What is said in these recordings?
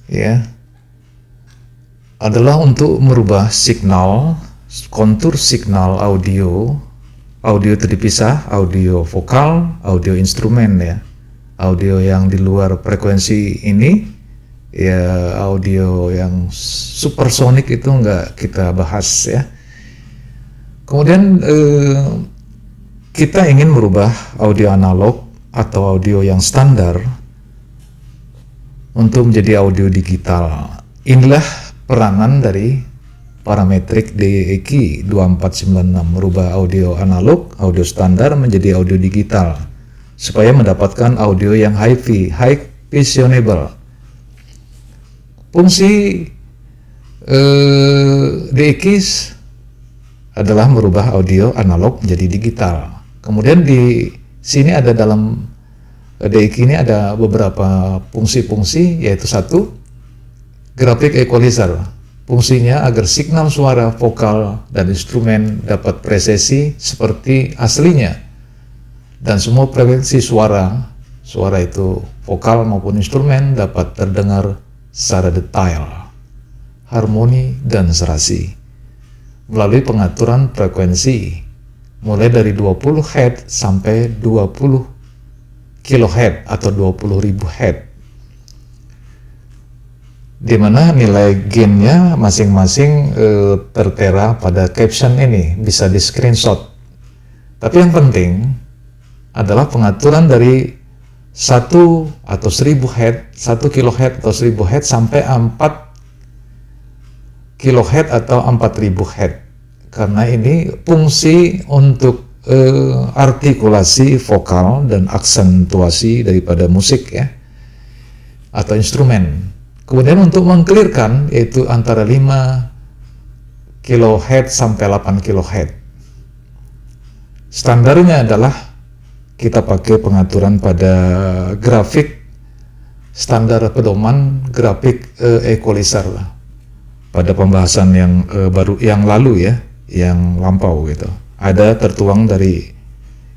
ya adalah untuk merubah signal, kontur signal audio. Audio itu dipisah, audio vokal, audio instrumen ya. Audio yang di luar frekuensi ini, ya audio yang supersonik itu nggak kita bahas ya. Kemudian kita ingin merubah audio analog atau audio yang standar untuk menjadi audio digital. Inilah peranan dari parametrik DEQ 2496, merubah audio analog, audio standar menjadi audio digital supaya mendapatkan audio yang high visionable. Fungsi DEQ adalah merubah audio analog menjadi digital. Kemudian di sini ada dalam DEQ ini ada beberapa fungsi-fungsi, yaitu satu, grafik equalizer. Fungsinya agar signal suara vokal dan instrumen dapat presisi seperti aslinya, dan semua frekuensi suara itu vokal maupun instrumen dapat terdengar secara detail, harmoni dan serasi melalui pengaturan frekuensi mulai dari 20 Hz sampai 20 kHz atau 20.000 Hz, di mana nilai gainnya masing-masing tertera pada caption ini, bisa di screenshot. Tapi yang penting adalah pengaturan dari 1 atau 1000 Hz, 1 kHz atau 1000 Hz sampai 4 kHz atau 4000 Hz, karena ini fungsi untuk artikulasi vokal dan aksentuasi daripada musik ya, atau instrumen. Kemudian untuk mengklirkan yaitu antara 5 kHz sampai 8 kHz. Standarnya adalah kita pakai pengaturan pada grafik standar pedoman grafik equalizer pada pembahasan yang baru yang lalu ya, yang lampau gitu. Ada tertuang dari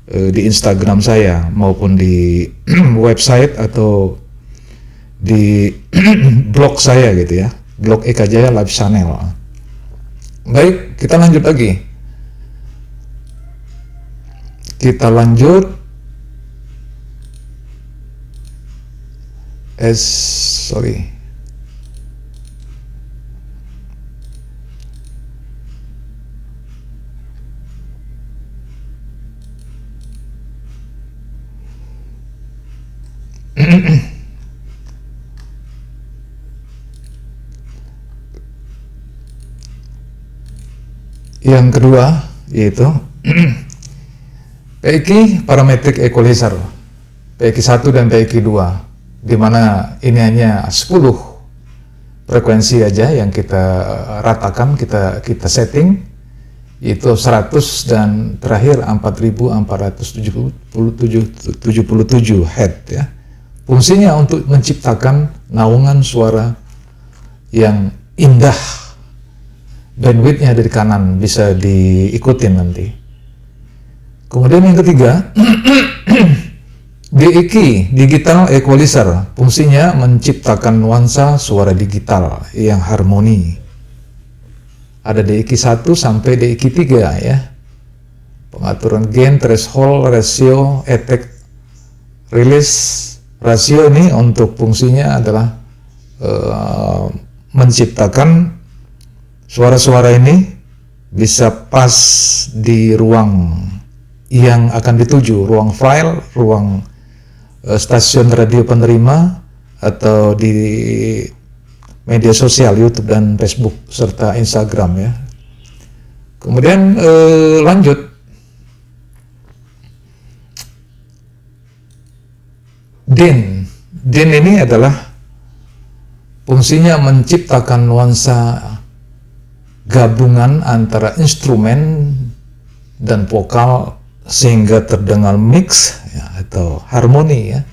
di Instagram saya maupun di website atau di blog saya gitu ya, blog Eka Jaya Live Channel. Baik, kita lanjut lagi. Kita lanjut. Sorry. Yang kedua yaitu PEQ parametric equalizer, PEQ 1 dan PEQ 2, di mana ini hanya 10 frekuensi aja yang kita ratakan, kita setting, yaitu 100 dan terakhir 4477 Hz ya. Fungsinya untuk menciptakan naungan suara yang indah. Bandwidth-nya dari kanan, bisa diikutin nanti. Kemudian yang ketiga, DEQ digital equalizer, fungsinya menciptakan nuansa suara digital yang harmoni. Ada DEQ 1 sampai DEQ 3 ya. Pengaturan gain, threshold, ratio, attack, release. Rasio ini untuk fungsinya adalah menciptakan suara-suara ini bisa pas di ruang yang akan dituju, ruang file, ruang stasiun radio penerima, atau di media sosial YouTube dan Facebook serta Instagram ya. Kemudian lanjut, DIN ini adalah fungsinya menciptakan nuansa gabungan antara instrumen dan vokal sehingga terdengar mix ya, atau harmoni ya.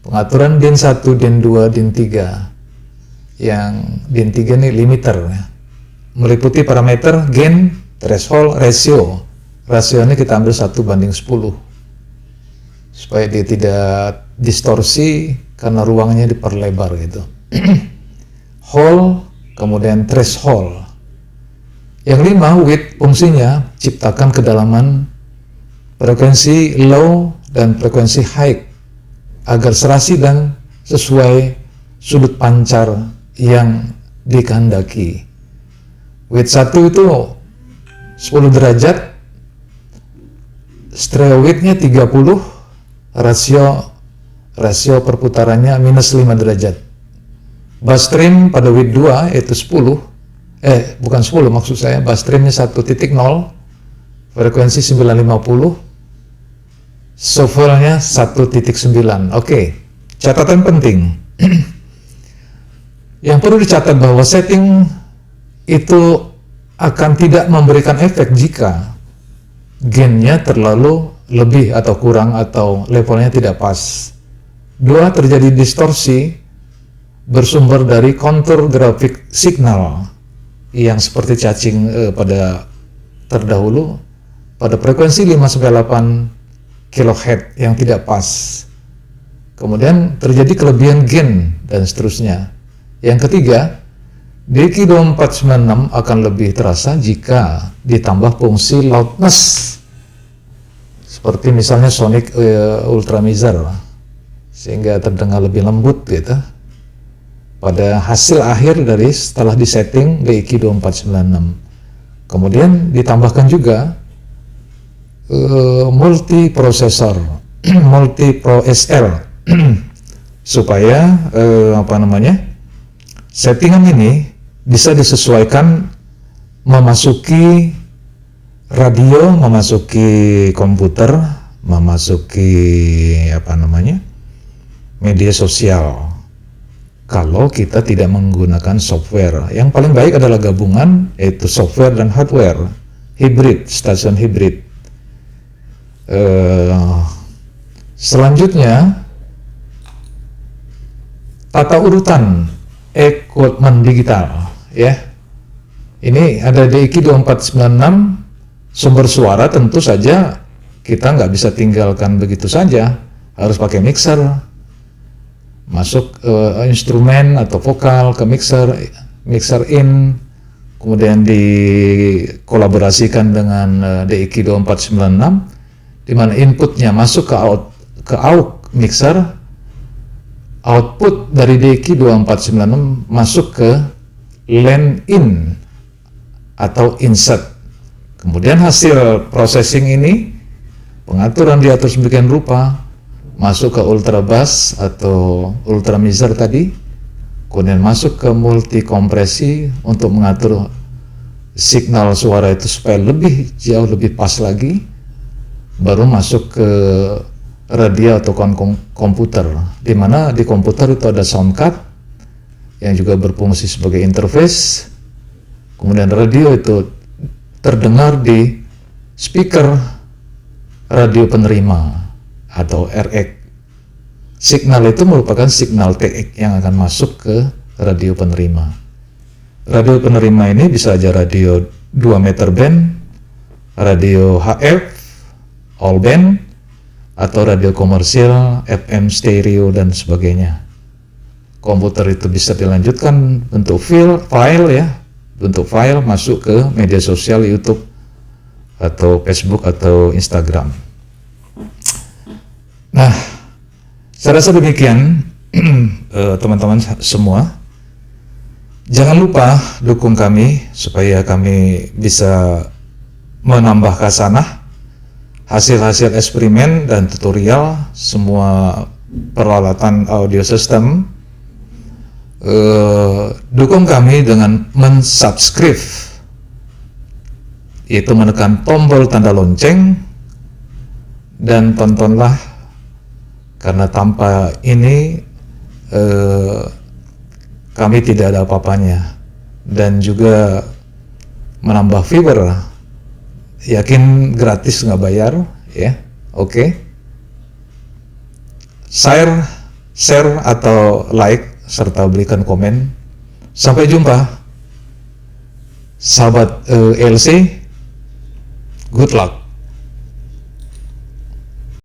Pengaturan DIN 1, DIN 2, DIN 3. Yang DIN 3 ini limiter ya. Meliputi parameter gain, threshold, ratio. Rasio ini kita ambil 1:10. supaya dia tidak distorsi karena ruangnya diperlebar gitu. Hall, kemudian threshold. Yang 5, width, fungsinya ciptakan kedalaman frekuensi low dan frekuensi high agar serasi dan sesuai sudut pancar yang dikehendaki. Width 1 itu 10 derajat, stereo width-nya 30, rasio perputarannya minus 5 derajat. Bass trim pada width 2 yaitu 10, bukan 10 maksud saya, bass trimnya 1.0, frekuensi 950, software-nya 1.9. Oke, catatan penting. Yang perlu dicatat bahwa setting itu akan tidak memberikan efek jika gain-nya terlalu lebih atau kurang atau levelnya tidak pas. 2, terjadi distorsi bersumber dari kontur grafik signal yang seperti cacing pada terdahulu pada frekuensi 5-8 kHz yang tidak pas. Kemudian terjadi kelebihan gain dan seterusnya. Yang ketiga, DQ 2496 akan lebih terasa jika ditambah fungsi loudness seperti misalnya sonic ultramizer sehingga terdengar lebih lembut gitu pada hasil akhir dari setelah disetting DQ 2496. Kemudian ditambahkan juga multiprosesor multipro SL supaya settingan ini bisa disesuaikan memasuki radio, memasuki komputer, memasuki media sosial. Kalau kita tidak menggunakan software, yang paling baik adalah gabungan yaitu software dan hardware, hybrid, stasiun hybrid. Selanjutnya, tata urutan equipment digital, ya. Ini ada DQ 2496 sumber suara, tentu saja kita nggak bisa tinggalkan begitu saja, harus pakai mixer, masuk instrumen atau vokal ke mixer in, kemudian dikolaborasikan dengan DQ 2496 di mana inputnya masuk ke aux mixer, output dari DQ 2496 masuk ke line in atau insert. Kemudian hasil processing ini, pengaturan diatur sedemikian rupa, masuk ke ultrabass atau ultramizer tadi, kemudian masuk ke multikompresi untuk mengatur signal suara itu supaya jauh lebih pas lagi, baru masuk ke radio atau komputer, di mana di komputer itu ada sound card yang juga berfungsi sebagai interface. Kemudian radio itu terdengar di speaker radio penerima atau RX. Signal itu merupakan signal TX yang akan masuk ke radio penerima. Radio penerima ini bisa aja radio 2 meter band, radio HF, all band, atau radio komersial, FM stereo dan sebagainya. Komputer itu bisa dilanjutkan bentuk file ya, bentuk file masuk ke media sosial YouTube atau Facebook atau Instagram. Nah, saya rasa demikian teman-teman semua. Jangan lupa dukung kami supaya kami bisa menambah khasanah hasil-hasil eksperimen dan tutorial semua peralatan audio system. Dukung kami dengan mensubscribe, yaitu menekan tombol tanda lonceng, dan tontonlah, karena tanpa ini kami tidak ada apa-apanya. Dan juga menambah viewer, yakin gratis, nggak bayar ya. Oke. Share atau like serta berikan komen. Sampai jumpa sahabat LC, good luck.